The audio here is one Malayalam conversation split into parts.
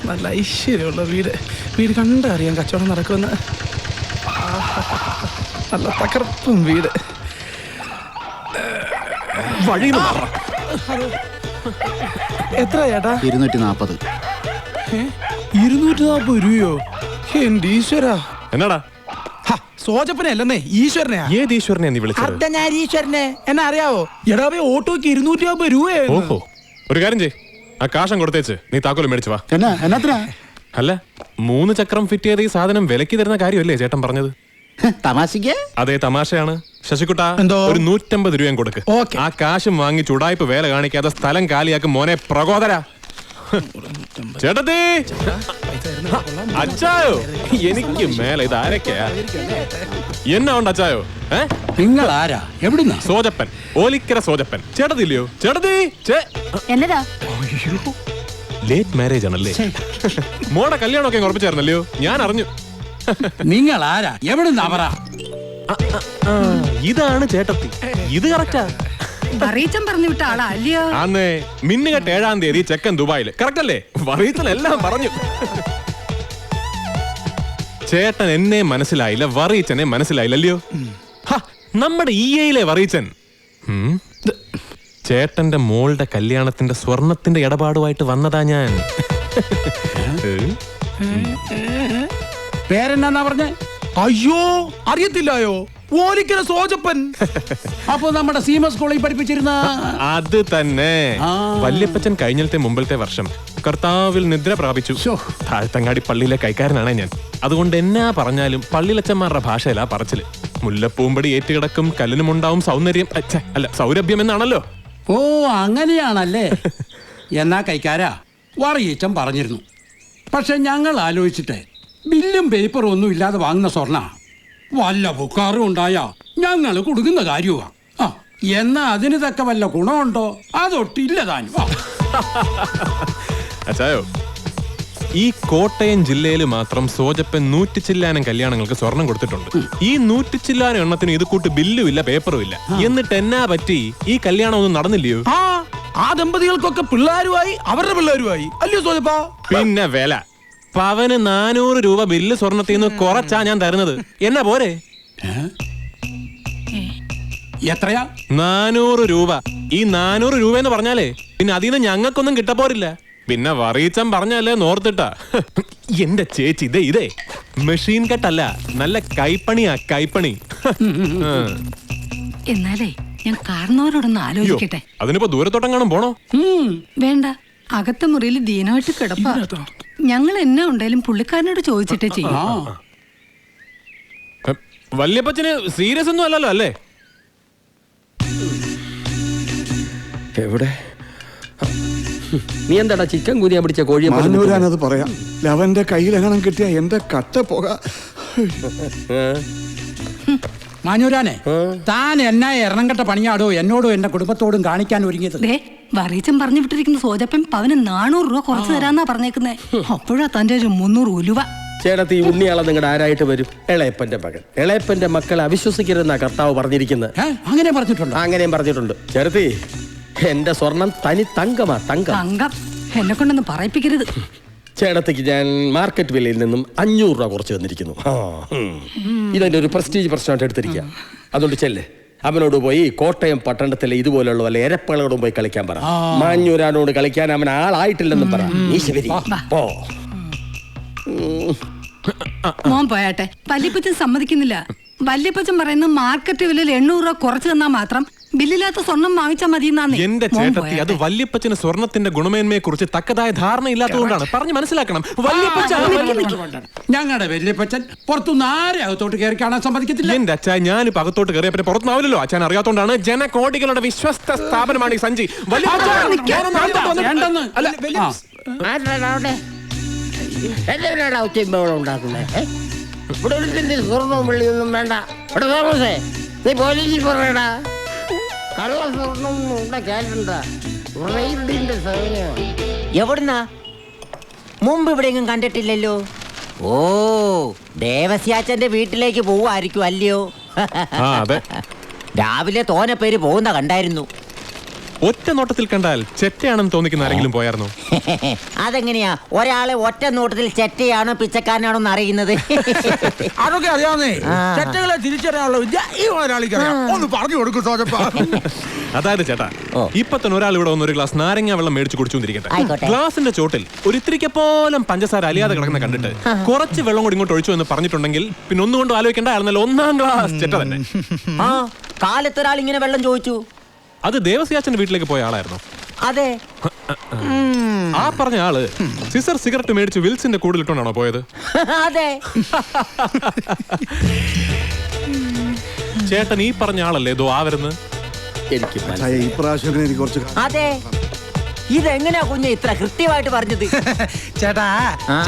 നല്ല ഐശ്വര്യമുള്ള വീട്. വീട് കണ്ടറിയാൻ കച്ചവടം നടക്കുമെന്ന്. നല്ല തകർപ്പും വീട്. വഴി എത്ര ചേട്ടാ? 240. 240 രൂപയോ? എന്റെ ഈശ്വര. എന്നാടാ? സോജപ്പനെ അല്ലെന്നേ, ഈശ്വരനെയാ. ഏത് ഈശ്വരനെ നീ വിളിച്ചത്? അർദ്ധനാരീശ്വരനെ. എന്നെ അറിയാവോ? എടാവേ ഓട്ടോക്ക് 250 രൂപയായിരുന്നു. ഓഹോ, ഒരു കാര്യം ചെയ്, ആ കാശം കൊടുത്തേച്ച് നീ താക്കോല് മേടിച്ചു വാ. എന്നാ? അല്ല, 3 ചക്രം ഫിറ്റ് ചെയ്ത ഈ സാധനം വിലക്ക് തരുന്ന കാര്യമല്ലേ ചേട്ടൻ പറഞ്ഞത്? തമാശക്ക്? അതെ, തമാശയാണ്. ശശികുട്ട, ഒരു 150 രൂപയും കൊടുക്ക്. ആ കാശും വാങ്ങി ചുടായ്പ വേല കാണിക്കാതെ സ്ഥലം കാലിയാക്കും മോനെ പ്രകോദര. ചേട്ടത്തി, അച്ചായോ, എനിക്ക് മേലെ ഇതാരൊക്കെയാ? എന്നാ ഉണ്ട് അച്ചായോ? നിങ്ങൾ ആരാ? എവിടുന്നാ? സോജപ്പൻ, ഓലിക്കര സോജപ്പൻ. ചേട്ടത്തില്ലയോ? ചേട്ടത്തി, എന്നതാ? ലേറ്റ് മാരേജ് ആണല്ലേ? മോടെ കല്യാണമൊക്കെ ഉറപ്പിച്ചായിരുന്നല്ലയോ? ഞാൻ അറിഞ്ഞു. നിങ്ങൾ ആരാ? എവിടുന്നാ പറ. ഇതാണ് ചേട്ടത്തി. ഇത് കറക്റ്റാ. വറീച്ചൻ പറഞ്ഞു വിട്ട ആളാ അല്ലയോ? ആന്നേ, മിന്നുകെട്ട് 7-ാം തീയതി ചെക്കൻ ദുബായില്. കറക്റ്റ് അല്ലേ? വറീച്ചൻ എല്ലാം പറഞ്ഞു. ചേട്ടൻ എന്നെ മനസ്സിലായില്ല, വറീച്ചനെ മനസ്സിലായില്ലല്ലോ. നമ്മുടെ EA-യിലെ വറീച്ചൻ. ചേട്ടന്റെ മോളുടെ കല്യാണത്തിന്റെ സ്വർണത്തിന്റെ ഇടപാടുമായിട്ട് വന്നതാ ഞാൻ. പേരെന്നാ പറഞ്ഞേ? അയ്യോ, അറിയത്തില്ലായോ? ഓലിക്കര സോജപ്പൻ. അപ്പൊ നമ്മുടെ സീമ സ്കൂളിൽ പഠിപ്പിച്ചിരുന്ന അത് തന്നെ. വല്യപ്പച്ചൻ കഴിഞ്ഞത്തെ മുമ്പിലത്തെ വർഷം കർത്താവിൽ നിദ്ര പ്രാപിച്ചു. താഴ്ത്തങ്ങാടി പള്ളിയിലെ കൈക്കാരനാണ് ഞാൻ. അതുകൊണ്ട് എന്നാ പറഞ്ഞാലും പള്ളിയിലച്ചന്മാരുടെ ഭാഷയിലാ പറച്ചില്. മുല്ലപ്പൂമ്പടി ഏറ്റുകിടക്കും കല്ലിനുമുണ്ടാവും സൗന്ദര്യം, അല്ല സൗരഭ്യം എന്നാണല്ലോ. ഓ, അങ്ങനെയാണല്ലേ? എന്നാ കൈക്കാരാ, വറീച്ചൻ പറഞ്ഞിരുന്നു. പക്ഷെ ഞങ്ങൾ ആലോചിച്ചിട്ട് ബില്ലും പേപ്പറും ഒന്നും ഇല്ലാതെ വാങ്ങുന്ന സ്വർണ്ണ വല്ല ബുക്കാറും ഉണ്ടായാ ഞങ്ങൾ കൊടുക്കുന്ന കാര്യമാ. എന്നാ അതിന് തക്ക വല്ല ഗുണമുണ്ടോ? അതൊട്ടില്ല താനും. അച്ചായോ, ഈ കോട്ടയം ജില്ലയിൽ മാത്രം സോജപ്പൻ 100 ചില്ലാനം കല്യാണങ്ങൾക്ക് സ്വർണം കൊടുത്തിട്ടുണ്ട്. ഈ 100 ചില്ലാനം എണ്ണത്തിന് ഇത് കൂട്ട് ബില്ലും ഇല്ല, പേപ്പറും ഇല്ല. എന്നിട്ട് എന്നാ പറ്റി? ഈ കല്യാണം ഒന്നും നടന്നില്ലയോ? ആ ദമ്പതികൾക്കൊക്കെ പിള്ളേരുമായി, അവരുടെ പിള്ളേരുമായി അല്ലയോ സോജപ്പ? പിന്നെ വില പവന് 400 രൂപ ബില്ല് സ്വർണത്തിൽ നിന്ന് കുറച്ചാ ഞാൻ തരുന്നത്. എന്നാ പോരെ? എത്രയാ? 400 രൂപ. ഈ 400 രൂപ എന്ന് പറഞ്ഞാലേ പിന്നെ അതിന്ന് ഞങ്ങൾക്കൊന്നും കിട്ടപ്പോരില്ല. പിന്നെ വറീച്ചൻ പറഞ്ഞല്ലേ നോർത്തിട്ടാ. എന്റെ ചേച്ചി, ഇതേ മെഷീൻ കട്ടല്ല, നല്ല കൈപ്പണിയാ, കൈപ്പണി. എന്നാലേ ഞാൻ കാരണവരോടൊന്ന് ആലോചിക്കട്ടെ. അതിനിപ്പോ ദൂരത്തോട്ടെങ്ങാനും പോണോ? വേണ്ട, അകത്തെ മുറിയിൽ ദീനമായിട്ട് കിടപ്പാ. ഞങ്ങൾ എന്നാ ഉണ്ടായാലും പുള്ളിക്കാരനോട് ചോദിച്ചിട്ടേ ചെയ്യും. വല്യപ്പച്ചന് സീരിയസ് ഒന്നും അല്ലല്ലോ അല്ലേ? എവിടെ നീ എന്താടാ ചിക്കൻ കുനിയാൻ പിടിച്ച കോഴിയെ? മാനൂരാനത് പറയാം. ലവന്റെ കയ്യിലെങ്ങണം കിട്ടിയ എന്റെ കട്ട പോക. മാനൂരാനെ, താൻ എന്നാ എറണംകെട്ട പണിയാടോ എന്നോടും എന്റെ കുടുംബത്തോടും കാണിക്കാൻ ഒരുങ്ങിയത്? വറീച്ചൻ പറഞ്ഞു വിട്ടിരിക്കുന്ന സോജപ്പൻ പവന് 400 രൂപ കുറച്ച് തരാന്നാ പറഞ്ഞേക്കുന്നേ. അപ്പോഴാ തന്റെ ഒരു 300 ഉലുവ. ചേട്ടത്തി, ഉണ്ണിയാളെ നിങ്ങളുടെ ആരായിട്ട് വരും? ഇളയപ്പന്റെ മകൻ. ഇളയപ്പന്റെ മക്കളെ അവിശ്വസിക്കരുതെന്നാ കർത്താവ് പറഞ്ഞിരിക്കുന്നത്. അങ്ങനെ പറഞ്ഞിട്ടുണ്ടോ? അങ്ങനെയും പറഞ്ഞിട്ടുണ്ട്. ചേട്ടത്തി, എന്റെ സ്വർണം തനി തങ്കമാ, തങ്കം. എന്നെ കൊണ്ടൊന്ന് പറയിപ്പിക്കരുത്. ചേട്ടത്തിക്ക് ഞാൻ മാർക്കറ്റ് വിലയിൽ നിന്നും 500 രൂപ കുറച്ച് തന്നിരിക്കുന്നു. ഇതെന്റെ ഒരു പ്രസ്റ്റീജ് പ്രശ്നമായിട്ട് എടുത്തിരിക്കുക. അതുകൊണ്ട് ചെല്ലേ, അവനോട് പോയി കോട്ടയം പട്ടണത്തിലെ ഇതുപോലുള്ള വല്ല എരപ്പകളോടും പോയി കളിക്കാൻ പറ. മാഞ്ഞൂരാനോട് കളിക്കാൻ അവൻ ആളായിട്ടില്ലെന്നും പറ. പോ. മോൻ പോയാട്ടെ. വല്യപ്പച്ചൻ സമ്മതിക്കുന്നില്ല. വല്യപ്പച്ചൻ പറയുന്ന മാർക്കറ്റ് വിലയിൽ 800 രൂപ കുറച്ച് തന്നാ മാത്രം ബില്ലില്ലാത്ത സ്വർണം വാങ്ങിച്ചാൽ മതി. എന്റെ ചേട്ടത്തി, അത് വല്യപ്പച്ചന് സ്വർണത്തിന്റെ ഗുണമേന്മയെ കുറിച്ച് തക്കതായ ധാരണ ഇല്ലാത്തതുകൊണ്ടാണ്. പറഞ്ഞു മനസ്സിലാക്കണം. ഞങ്ങളുടെ വല്യപ്പച്ചൻ പുറത്തുനിന്ന് ആരെ അകത്തോട്ട് കയറി കാണാൻ സമ്മതിക്കത്തില്ല. എന്റെ അച്ഛാ, ഞാനിപ്പോ അകത്തോട്ട് കയറിയ പിന്നെ പുറത്തുനിന്നാവില്ലല്ലോ. അച്ഛൻ അറിയാത്തോണ്ടാണ്. ജനകോടികളുടെ വിശ്വസ്ത സ്ഥാപനമാണ് ഈ സഞ്ചി. സ്വർണവും വെള്ളിയൊന്നും വേണ്ട. നീ പോലീസിൽ പറയടാ. കള്ള സ്വർണം എവിടുന്നാ? മുമ്പ് ഇവിടെയെങ്കിലും കണ്ടിട്ടില്ലല്ലോ. ഓ, ദേവസ്യാച്ചന്റെ വീട്ടിലേക്ക് പോവായിരിക്കും അല്ലയോ? രാവിലെ തോനെ പേര് പോകുന്ന കണ്ടായിരുന്നു. ഒറ്റ നോട്ടത്തിൽ കണ്ടാൽ ചെറ്റയാണെന്ന് തോന്നിക്കുന്ന ആരെങ്കിലും പോയായിരുന്നോ? അതെങ്ങനെയാ ഒരാളെ ഒറ്റ നോട്ടത്തിൽ ചെറ്റയാണോ പിച്ചക്കാരനാണോ എന്ന് അറിയുന്നത്? അതൊക്കെ അറിയാവുന്നേ. ചെറ്റകളെ തിരിച്ചറിയാനുള്ള വിദ്യ ഈ ഒരാളിക്കറിയാം. ഒന്ന് പറഞ്ഞു കൊടുക്കും സോജപ്പ. അതായത് ചേട്ടാ, ഇപ്പൊ തന്നെ ഒരാൾ ഇവിടെ വന്ന് ഒരു ഗ്ലാസ് നാരങ്ങ വെള്ളം മേടിച്ച് കുടിച്ചുകൊണ്ടിരിക്കട്ടെ. ആയിക്കോട്ടെ. ഗ്ലാസിന്റെ ചോട്ടിൽ ഒരു ഇത്തിരിക്ക പോലും പഞ്ചസാര അലിയാതെ കിടക്കുന്ന കണ്ടിട്ട് കുറച്ച് വെള്ളം കൂടി ഇങ്ങോട്ട് ഒഴിച്ചു എന്ന് പറഞ്ഞിട്ടുണ്ടെങ്കിൽ പിന്നെ ഒന്നുകൊണ്ടും ആലോചിക്കേണ്ട, അയാൾ നല്ല ഒന്നാം ഗ്ലാസ് ചെറ്റ തന്നെ. ആ കാലത്ത് ഒരാൾ ഇങ്ങനെ വെള്ളം ചോദിച്ചു. അത് ദേവസ്യാച്ചന്റെ വീട്ടിലേക്ക് പോയ ആളായിരുന്നു. അതെ. ആ പറഞ്ഞ ആള് സിസർ സിഗരറ്റ് മേടിച്ച് വിൽസിന്റെ കൂടിലിട്ടോണ്ടാണോ പോയത്? അതെ. ചേട്ടൻ ഈ പറഞ്ഞ ആളല്ലേ ഇതോ ആ വരുന്നത്? എനിക്ക് ഈ പ്രാവശ്യം എനിക്ക് കുറച്ച് അതെ. ഇതെങ്ങനെയാ കുഞ്ഞ് ഇത്ര കൃത്യമായിട്ട് പറഞ്ഞത്? ചേട്ടാ,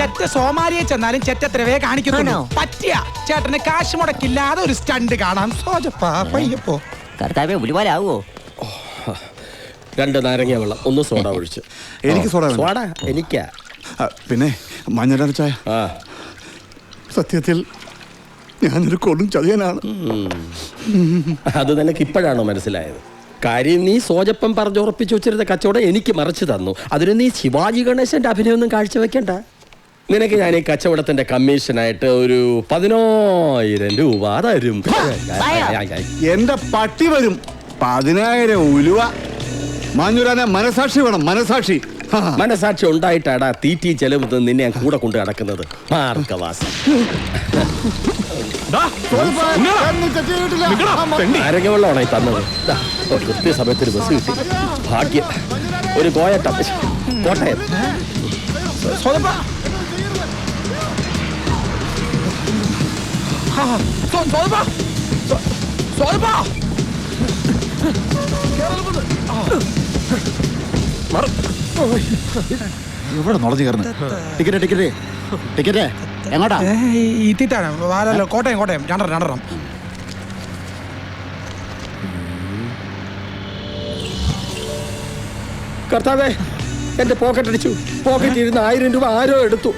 ചെറ്റ സോമാലിയെ ചെന്നാലും ചെറ്റത്രവേ കാണിക്കുന്നു. ആണോ? പറ്റിയ ചേട്ടന് കാശ് മുടക്കില്ലാതെ ഒരു സ്റ്റണ്ട് കാണാം സോജപ്പ. പയ്യപ്പോ കർത്താവേ ഉലുവാലാവോ? 2 നാരങ്ങ വെള്ളം, 1 സോഡ ഒഴിച്ച്. എനിക്ക് സോഡ വേണ്ട. സോഡ എനിക്കാ. പിന്നെ മഞ്ഞ ചായ. ആ സത്യത്തിൽ ഞാനൊരു കൊടും ചതിയനാണ്. അത് നിനക്ക് ഇപ്പോഴാണോ മനസ്സിലായത്? കാര്യം നീ സോജപ്പം പറഞ്ഞുറപ്പിച്ചു വെച്ചിരുന്ന കച്ചവടം എനിക്ക് മറിച്ചു തന്നു. അതിന് നീ ശിവാജി ഗണേശന്റെ അഭിനയൊന്നും കാഴ്ചവെക്കണ്ട. നിനക്ക് ഞാൻ ഈ കച്ചവടത്തിന്റെ കമ്മീഷനായിട്ട് ഒരു 10,000 രൂപ തരും. എന്റെ പട്ടി വരും. 10,000 ഉലുവ. മാഞ്ഞൂരാനെ മനസാക്ഷി വേണം, മനസാക്ഷി. മനസാക്ഷി ഉണ്ടായിട്ടാടാ തീറ്റി ചെലവ് നിന്നെ ഞാൻ കൂടെ കൊണ്ട് നടക്കുന്നത്. മാർക്കവാസി നാരങ്ങ വെള്ളമാണോ ഈ തന്നത്? കൃത്യസമയത്തിന് ബസ് കിട്ടി. ഭാഗ്യം. ഒരു കോയട്ട കോട്ടയം. ഇവിടെ നുളഞ്ഞു കയറുന്നു. ടിക്കറ്റ് ടിക്കറ്റ് ടിക്കറ്റ് എങ്ങോട്ടാ? ഇത്തിട്ടാണ് വാലല്ലോ. കോട്ടയം കോട്ടയം. രണ്ടെണ്ണം. കർത്താവേ, എന്റെ പോക്കറ്റ് അടിച്ചു. പോക്കറ്റ് ഇരുന്ന് 1000 രൂപ ആരോ എടുത്തു.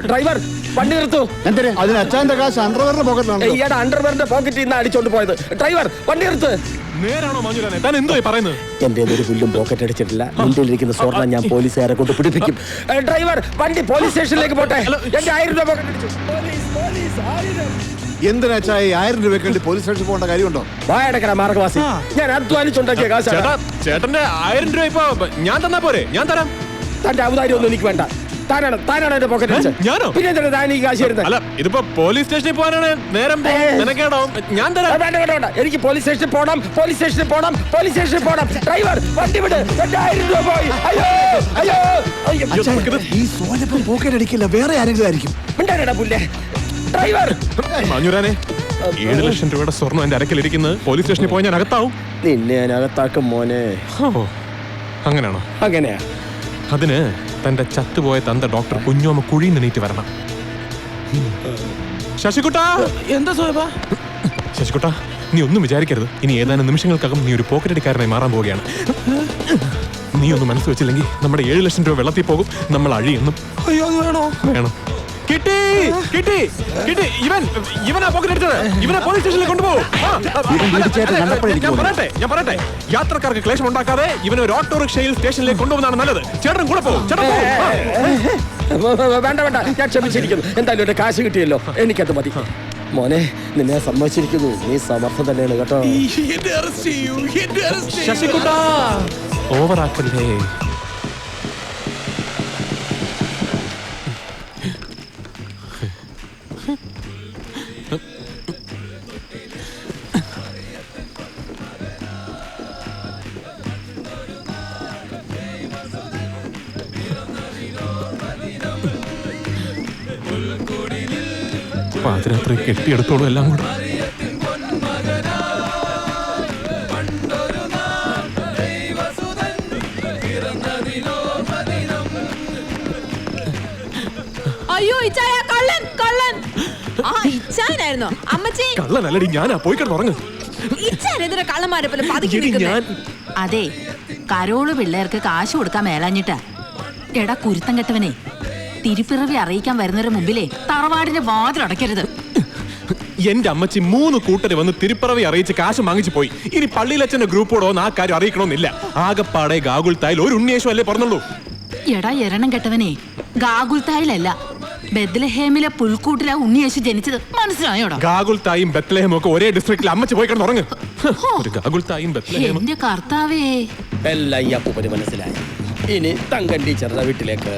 ഡ്രൈവർ വണ്ടി നിർത്തു. എന്തിന്? അതിന് അച്ഛന്റെ കാശ് അണ്ടർവെയറിന്റെ പോക്കറ്റിലാണ്. ഈയുടെ അണ്ടർവെയറിന്റെ പോക്കറ്റിൽ നിന്ന് അടിച്ചോണ്ട് പോയത്. ഡ്രൈവർ വണ്ടി നിർത്ത്. നേരാണോ മാഞ്ഞൂരാനെ? താൻ എന്തോ പറയുന്നത്? എന്റെ ഒരു പുല്ലും പോക്കറ്റ് അടിച്ചിട്ടില്ല. മുന്നിലിരിക്കുന്ന സ്വർണ്ണം ഞാൻ പോലീസുകാരെ കൊണ്ട് പിടിപ്പിക്കും. ഡ്രൈവർ വണ്ടി പോലീസ് സ്റ്റേഷനിലേക്ക് പോട്ടെ. എന്റെ 1000 രൂപ പോക്കറ്റ് അടിച്ചു. എന്തിനാ ചായ 1000 രൂപയ്ക്ക് വേണ്ടി പോലീസ് സ്റ്റേഷനിൽ പോകേണ്ട കാര്യമുണ്ടോ? വായടക്കര മാർഗവാസി, ഞാൻ അധ്വാനിച്ചുണ്ടാക്കിയ കാശ്. ചേട്ടന്റെ 1000 രൂപ ഇപ്പൊ ഞാൻ തന്നാ പോരെ? ഞാൻ തരാം. തന്റെ ഔദാര്യം ഒന്നും എനിക്ക് വേണ്ട. താനാണ് എന്റെ പോക്കറ്റ് അടിച്ചത്. ഞാനോ? പിന്നെ എന്തിനാ താൻ ഈ കാശ് തരുന്നത്? അല്ല, ഇതിപ്പോ പോലീസ് സ്റ്റേഷനിൽ പോകാനാണ് നേരം. നിനക്കേടാവും. ഞാൻ തരാം. വേണ്ട. എനിക്ക് പോലീസ് സ്റ്റേഷനിൽ പോണം. ഡ്രൈവർ വണ്ടി വിട്. എന്റെ 1000 രൂപ പോയി. അയ്യോ. ഈ സോജപ്പം പോക്കറ്റ് അടിക്കില്ല, വേറെ ആരെങ്കിലും ആയിരിക്കും. മിണ്ടാനെടാ പുല്ലേ. ഡ്രൈവർ മാഞ്ഞൂരാനെ, 7 ലക്ഷം രൂപയുടെ സ്വർണ്ണം എന്റെ അരക്കിലിരിക്കുന്നത്. പോലീസ് സ്റ്റേഷനിൽ പോയി ഞാൻ അകത്താവും. നിന്നെ ഞാൻ അകത്താക്കും മോനെ. അങ്ങനെയാണോ? അങ്ങനെയാ. അതിന് തന്റെ ചത്തുപോയ തന്റെ ഡോക്ടർ കുഞ്ഞോമ കുഴിയിൽ നിന്നീറ്റ് വരണം. ശശികുട്ടാ. എന്താ സോജപ്പ? ശശികുട്ടാ, നീ ഒന്നും വിചാരിക്കരുത്. ഇനി ഏതാനും നിമിഷങ്ങൾക്കകം നീ ഒരു പോക്കറ്റ് അടിക്കാരനായി മാറാൻ പോവുകയാണ്. നീ ഒന്നും മനസ്സ് വെച്ചില്ലെങ്കിൽ നമ്മുടെ 7 ലക്ഷം രൂപ വെള്ളത്തിൽ പോകും. നമ്മൾ അഴിയെന്നും. അയ്യോ, അത് വേണം. കിട്ടി. ഇവനാ പോക്കറ്റ് അടിച്ചത്. ഇവനെ പോലീസ് സ്റ്റേഷനിൽ കൊണ്ടുപോകും. ഞാൻ പറയട്ടെ, യാത്രക്കാർക്ക് ക്ലേശം ഉണ്ടാക്കാതെ ഇവനെ ഒരു ഓട്ടോറിക്ഷയിൽ സ്റ്റേഷനിലേക്ക് കൊണ്ടുപോകുന്നതാണ് നല്ലത്. ചേട്ടൻ കൂടെ പോകും. വേണ്ട, ഞാൻ ക്ഷമിച്ചിരിക്കുന്നു. എന്തായാലും എന്റെ കാശ് കിട്ടിയല്ലോ, എനിക്കത് മതി. മോനെ, നിന്നെ സമ്മതിച്ചിരിക്കുന്നു. നീ സമർത്ഥം തന്നെയാണ് കേട്ടോ. ശശികുട്ടാ, ഓവറാക്കല്ലേ. പാതിരാത്രി കെട്ടിയെടുത്തോളൂ എല്ലാം കൂടെ. അയ്യോ, ഇച്ചായ കള്ളൻ. ആ ഇച്ചായനായിരുന്നോ? അമ്മച്ചി കള്ളനല്ലടി, ഞാനാ. പോയി കിടന്നുറങ്ങ്. ഇച്ചാരെതിരെ കള്ളന്മാരെ പോലെ പതുക്കി നിൽക്കുന്നേ. അതെ, കരോള് പിള്ളേർക്ക് കാശ് കൊടുക്കാൻ മേലാഞ്ഞിട്ടാ. എടാ കുരുത്തം കെട്ടവനെ, തിരുപ്പിറവി അറിയിക്കാൻ വരുന്നവരുടെ മുമ്പിലേ തറവാടിന്റെ വാതിലടയ്ക്കരുത്. എന്റെ അമ്മച്ചി 3 കൂട്ടര് വന്ന് തിരുപ്പറവി അറിയിച്ച് കാശ് വാങ്ങിച്ചു പോയി. ഇനി പള്ളിയിലച്ഛന്റെ ഗ്രൂപ്പോടോ ആ കാര്യം അറിയിക്കണമെന്നില്ല. ആകപ്പാടെ ഗാഗുൽത്തായിൽ ഒരു ഉണ്ണിയേശു അല്ലേ പറഞ്ഞുള്ളൂ. എടാ എരണം കെട്ടവനെ, ഗാഗുൽത്തായിലല്ല ബെത്ലഹേമിലെ പുൽക്കൂട്ടിലാ ഉണ്ണിയേശു ജനിച്ചത്. മനസ്സിലായോടാ? ഗാഗുൽത്തായും ബെത്ലഹേമും ഒക്കെ ഒരേ ഡിസ്ട്രിക്റ്റിൽ അമ്മച്ചി പോയി കിടന്നുറങ്ങ്. ഒരു ഗാഗുൽത്തായും ബെത്ലഹേമും. എന്റെ കർത്താവേ, എല്ലാം ഈ അപ്പൂപ്പന് മനസ്സിലായി. ഇനി തങ്കൻ ടീച്ചറുടെ വീട്ടിലേക്ക്